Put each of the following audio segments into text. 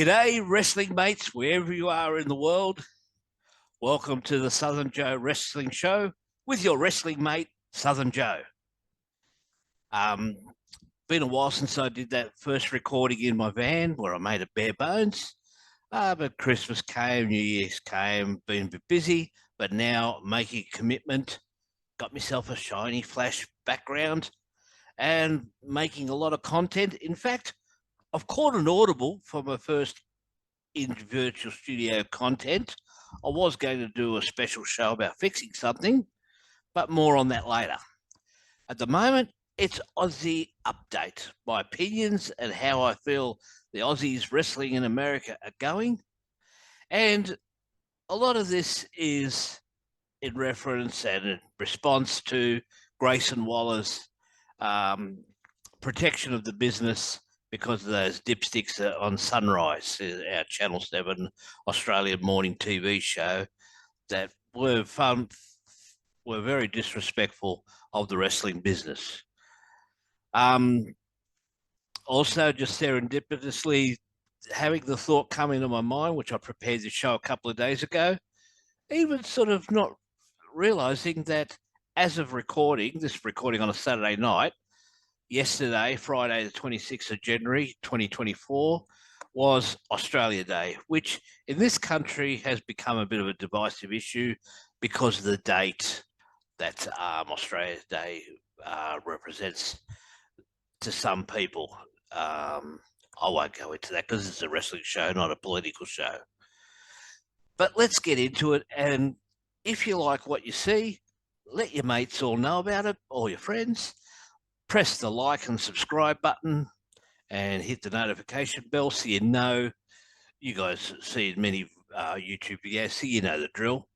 G'day, wrestling mates, wherever you are in the world. Welcome to the Southern Joe Wrestling Show with your wrestling mate, Southern Joe. Been a while since I did that first recording in my van where I made it bare bones. But Christmas came, New Year's came, been a bit busy, but now making a commitment, got myself a shiny flash background and making a lot of content. In fact, I've caught an audible for my first in virtual studio content. I was going to do a special show about fixing something, but more on that later. At the moment, it's Aussie update, my opinions and how I feel the Aussies wrestling in America are going. And a lot of this is in reference and in response to Grayson Waller's protection of the business because of those dipsticks on Sunrise, our Channel 7 Australian morning TV show, that were very disrespectful of the wrestling business. Also, just serendipitously having the thought come into my mind, which I prepared to show a couple of days ago, even sort of not realizing that as of this recording on a Saturday night, yesterday, Friday, the 26th of January, 2024, was Australia Day, which in this country has become a bit of a divisive issue because of the date that Australia Day represents to some people. I won't go into that because it's a wrestling show, not a political show. But let's get into it. And if you like what you see, let your mates all know about it, all your friends. Press the like and subscribe button and hit the notification bell so you know. You guys see many YouTube videos, so you know the drill.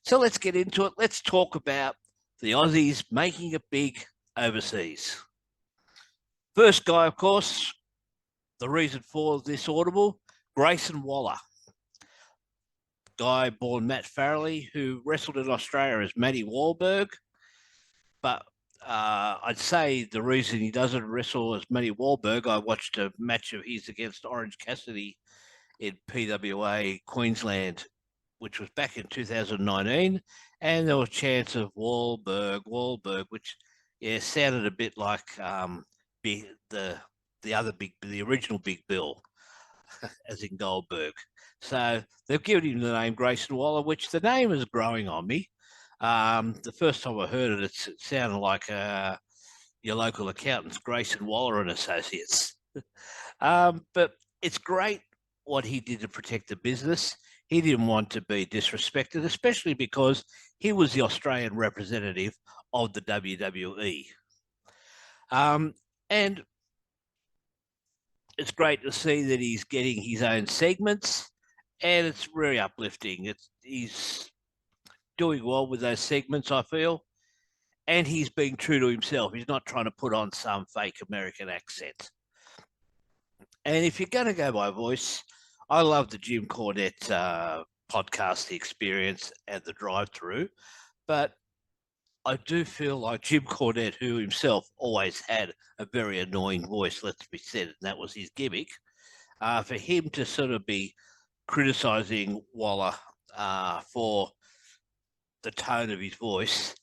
So let's get into it. Let's talk about the Aussies making it big overseas. First guy, of course, the reason for this audible, Grayson Waller. Guy born Matt Farrelly, who wrestled in Australia as Matty Wahlberg, but I'd say the reason he doesn't wrestle as Matty Wahlberg, I watched a match of his against Orange Cassidy in PWA Queensland, which was back in 2019, and there was chants of Wahlberg, which sounded a bit like the original Big Bill, as in Goldberg. So they've given him the name Grayson Waller, which the name is growing on me. The first time I heard it, it sounded like your local accountants, Grayson Waller and Associates. But it's great what he did to protect the business. He didn't want to be disrespected, especially because he was the Australian representative of the WWE. And it's great to see that he's getting his own segments, and it's really uplifting. He's doing well with those segments, I feel, and he's being true to himself. He's not trying to put on some fake American accent. And if you're going to go by voice, I love the Jim Cornette podcast, The Experience, and the Drive-Through, but I do feel like Jim Cornette, who himself always had a very annoying voice, let's be said, and that was his gimmick, for him to sort of be criticising Waller for the tone of his voice,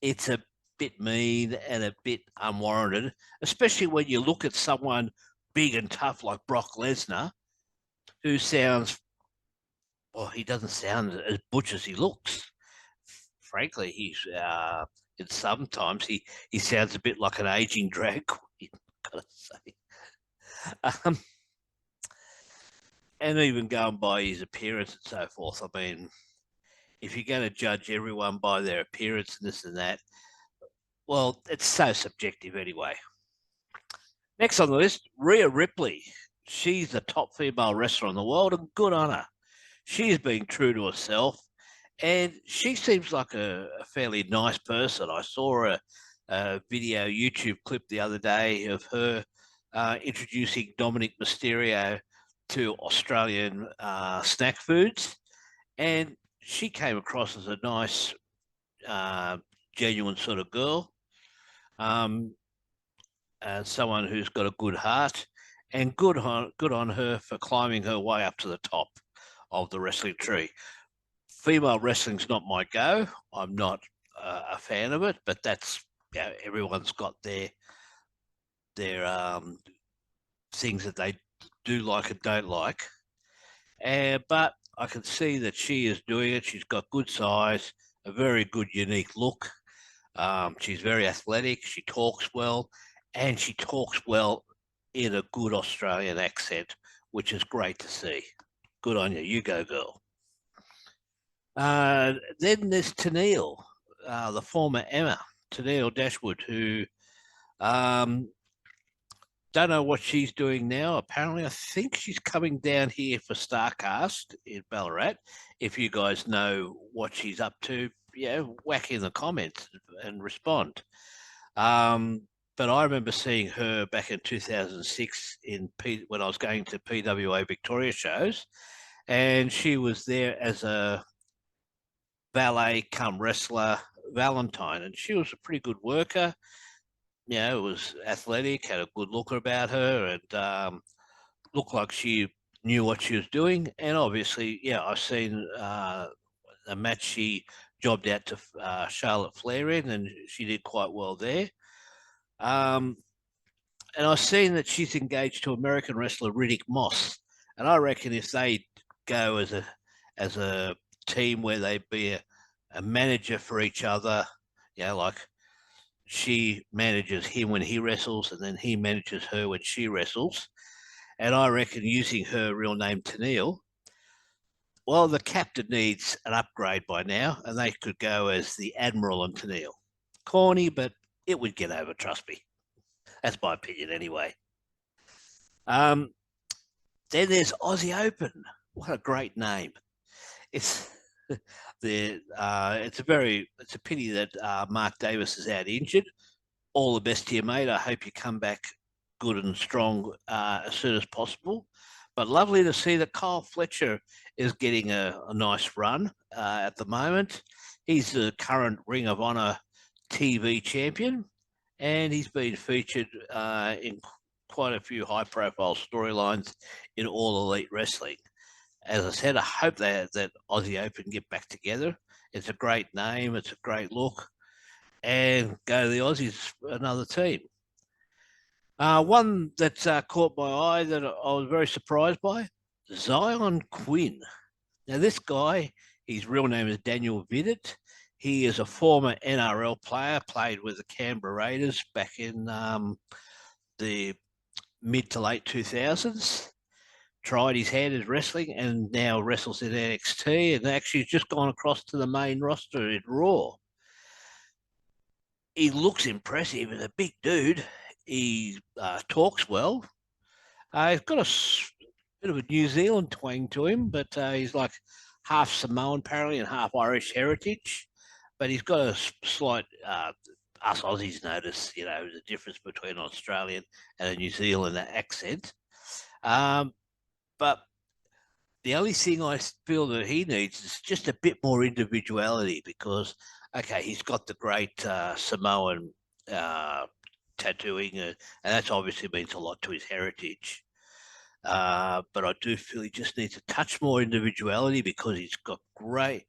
it's a bit mean and a bit unwarranted, especially when you look at someone big and tough like Brock Lesnar, who he doesn't sound as butch as he looks. Frankly, he's and sometimes he sounds a bit like an aging drag queen, gotta say. And even going by his appearance and so forth, I mean, if you're going to judge everyone by their appearance and this and that, well, it's so subjective anyway. Next on the list, Rhea Ripley. She's the top female wrestler in the world, and good on her. She's being true to herself, and she seems like a fairly nice person. I saw a video YouTube clip the other day of her introducing Dominic Mysterio to Australian snack foods, and she came across as a nice, genuine sort of girl, and someone who's got a good heart. and good on her for climbing her way up to the top of the wrestling tree. Female wrestling's not my go. I'm not a fan of it, but that's, everyone's got their things that they do like and don't like. But I can see that she is doing it. She's got good size, a very good, unique look. She's very athletic. She talks well, and she talks well in a good Australian accent, which is great to see. Good on you. You go, girl. Then there's Tennille, the former Emma, Tennille Dashwood, who um, don't know what she's doing now. Apparently, I think she's coming down here for Starcast in Ballarat. If you guys know what she's up to, whack in the comments and respond. But I remember seeing her back in 2006 when I was going to PWA Victoria shows, and she was there as a valet come wrestler Valentine, and she was a pretty good worker. Was athletic, had a good look about her, and looked like she knew what she was doing. And obviously, I've seen a match she jobbed out to Charlotte Flair in, and she did quite well there. And I've seen that she's engaged to American wrestler Riddick Moss, and I reckon if they go as a team where they be a manager for each other, like she manages him when he wrestles, and then he manages her when she wrestles. And I reckon using her real name, Tennille, well, the captain needs an upgrade by now, and they could go as the Admiral and Tennille. Corny, but it would get over, trust me. That's my opinion anyway. Then there's Aussie Open. What a great name. It's it's a pity that Mark Davis is out injured. All the best to you, mate. I hope you come back good and strong as soon as possible. But lovely to see that Kyle Fletcher is getting a nice run at the moment. He's the current Ring of Honor TV champion, and he's been featured in quite a few high-profile storylines in All Elite Wrestling. As I said, I hope that Aussie Open get back together. It's a great name. It's a great look. And go to the Aussies, another team. One that caught my eye that I was very surprised by, Zion Quinn. Now, this guy, his real name is Daniel Viddit. He is a former NRL player, played with the Canberra Raiders back in the mid to late 2000s. Tried his hand at wrestling and now wrestles in NXT, and actually just gone across to the main roster in Raw. He looks impressive. He's a big dude. He talks well. He's got a bit of a New Zealand twang to him, but he's like half Samoan apparently and half Irish heritage. But he's got a slight, us Aussies notice, the difference between an Australian and a New Zealand accent. But the only thing I feel that he needs is just a bit more individuality because, okay, he's got the great Samoan tattooing, and that's obviously means a lot to his heritage. But I do feel he just needs a touch more individuality because he's got great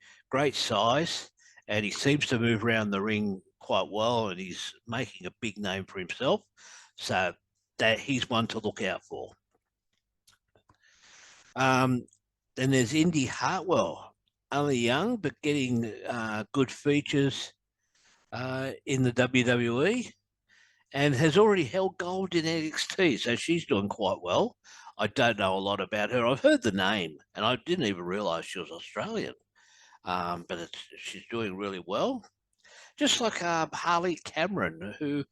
size, and he seems to move around the ring quite well, and he's making a big name for himself. So that he's one to look out for. Then there's Indy Hartwell, only young but getting good features in the WWE, and has already held gold in NXT, so she's doing quite well. I don't know a lot about her. I've heard the name, and I didn't even realise she was Australian. But she's doing really well. Just like Harley Cameron, who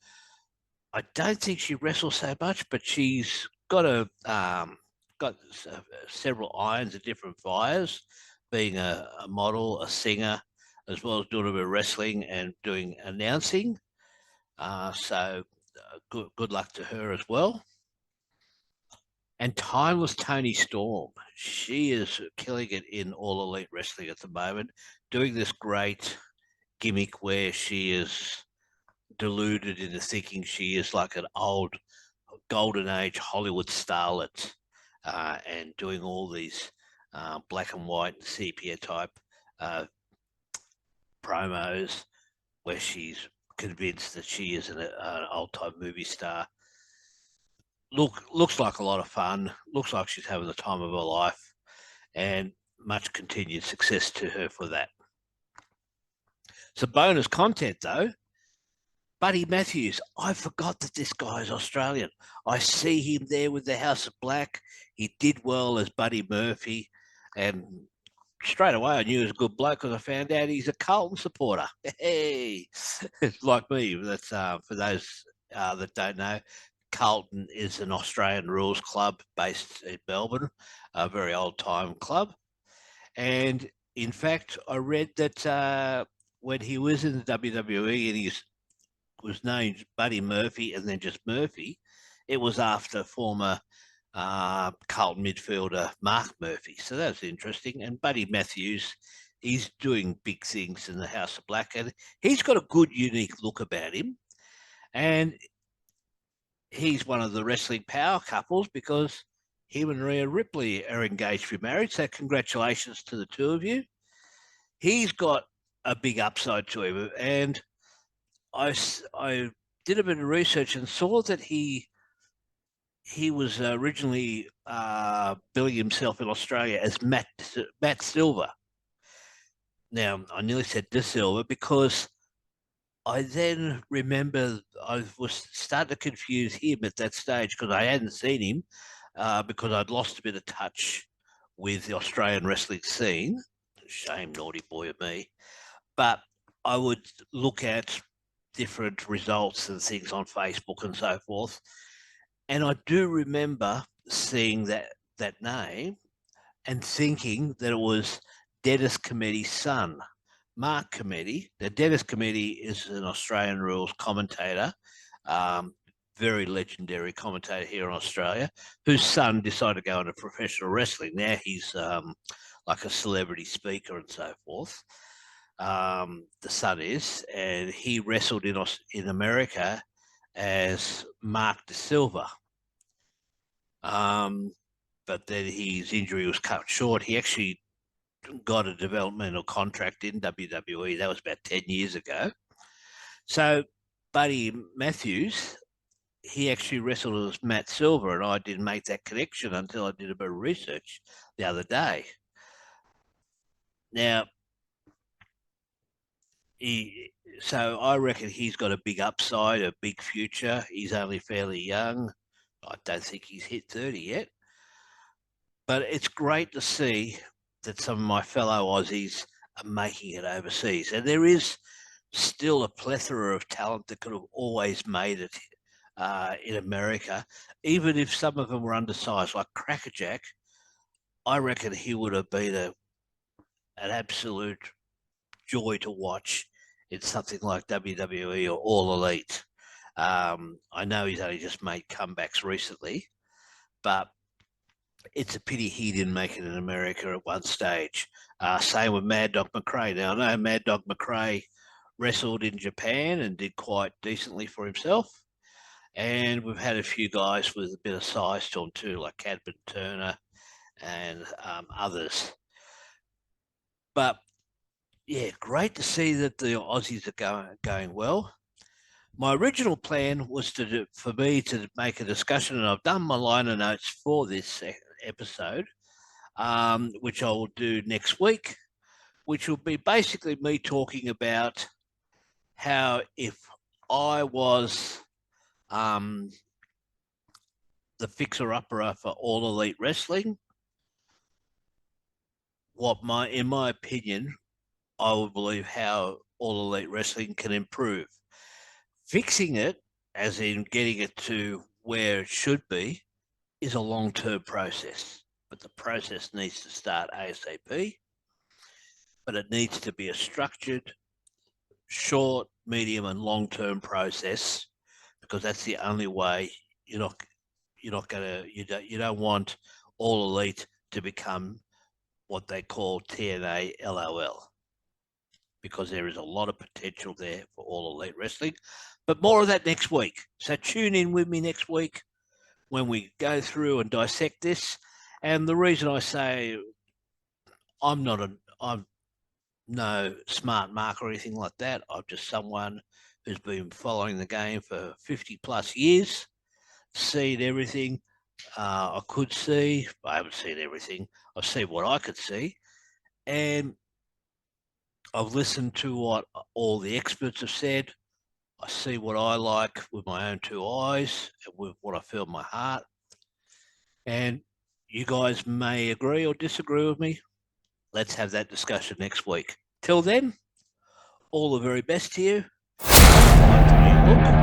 I don't think she wrestles so much, but she's got several irons at different fires, being a model, a singer, as well as doing a bit of wrestling and doing announcing. So good luck to her as well. And Timeless Tony Storm. She is killing it in All Elite Wrestling at the moment, doing this great gimmick where she is deluded into thinking she is like an old golden age Hollywood starlet and doing all these black and white and sepia type promos where she's convinced that she is an old time movie star. Looks like a lot of fun. Looks like she's having the time of her life, and much continued success to her for that. Some bonus content though. Buddy Matthews, I forgot that this guy is Australian. I see him there with the House of Black. He did well as Buddy Murphy, and straight away I knew he was a good bloke because I found out he's a Carlton supporter. Hey, like me. That's for those that don't know. Carlton is an Australian rules club based in Melbourne, a very old time club. And in fact, I read that when he was in the WWE and he was named Buddy Murphy and then just Murphy, it was after former Carlton midfielder Mark Murphy. So that was interesting. And Buddy Matthews, he's doing big things in the House of Black, and he's got a good, unique look about him. And he's one of the wrestling power couples because him and Rhea Ripley are engaged to be married. So congratulations to the two of you. He's got a big upside to him. And I did a bit of research and saw that he was originally billing himself in Australia as Matt Silver. Now, I nearly said De Silva because I then remember I was starting to confuse him at that stage because I hadn't seen him because I'd lost a bit of touch with the Australian wrestling scene. Shame, naughty boy of me. But I would look at different results and things on Facebook and so forth. And I do remember seeing that name and thinking that it was Dennis Cometti's son, Mark Cometti. The Dennis Cometti is an Australian rules commentator, very legendary commentator here in Australia, whose son decided to go into professional wrestling. Now he's like a celebrity speaker and so forth. The son is, and he wrestled in America as Mark De Silva. But then his injury was cut short. He actually got a developmental contract in WWE. That was about 10 years ago. So Buddy Matthews, he actually wrestled as Matt Silver, and I didn't make that connection until I did a bit of research the other day. Now, so I reckon he's got a big upside, a big future. He's only fairly young. I don't think he's hit 30 yet. But it's great to see that some of my fellow Aussies are making it overseas. And there is still a plethora of talent that could have always made it in America, even if some of them were undersized, like Crackerjack. I reckon he would have been an absolute joy to watch in something like WWE or All Elite. I know he's only just made comebacks recently, but it's a pity he didn't make it in America at one stage. Same with Mad Dog McRae. Now, I know Mad Dog McRae wrestled in Japan and did quite decently for himself. And we've had a few guys with a bit of size to them too, like Cadman Turner and others. But yeah, great to see that the Aussies are going well. My original plan was for me to make a discussion, and I've done my liner notes for this episode, which I will do next week, which will be basically me talking about how if I was the fixer-upper for All Elite Wrestling, in my opinion, I would believe how All Elite Wrestling can improve. Fixing it, as in getting it to where it should be, is a long-term process. But the process needs to start ASAP. But it needs to be a structured, short, medium, and long-term process, because that's the only way you don't want All Elite to become what they call TNA LOL, because there is a lot of potential there for All Elite Wrestling. But more of that next week. So tune in with me next week. when we go through and dissect this. And the reason I say I'm no smart mark or anything like that. I'm just someone who's been following the game for 50 plus years, seen everything I could see. I haven't seen everything. I've seen what I could see. And I've listened to what all the experts have said. I see what I like with my own two eyes and with what I feel in my heart. And you guys may agree or disagree with me. Let's have that discussion next week. Till then, all the very best to you. I like the new look.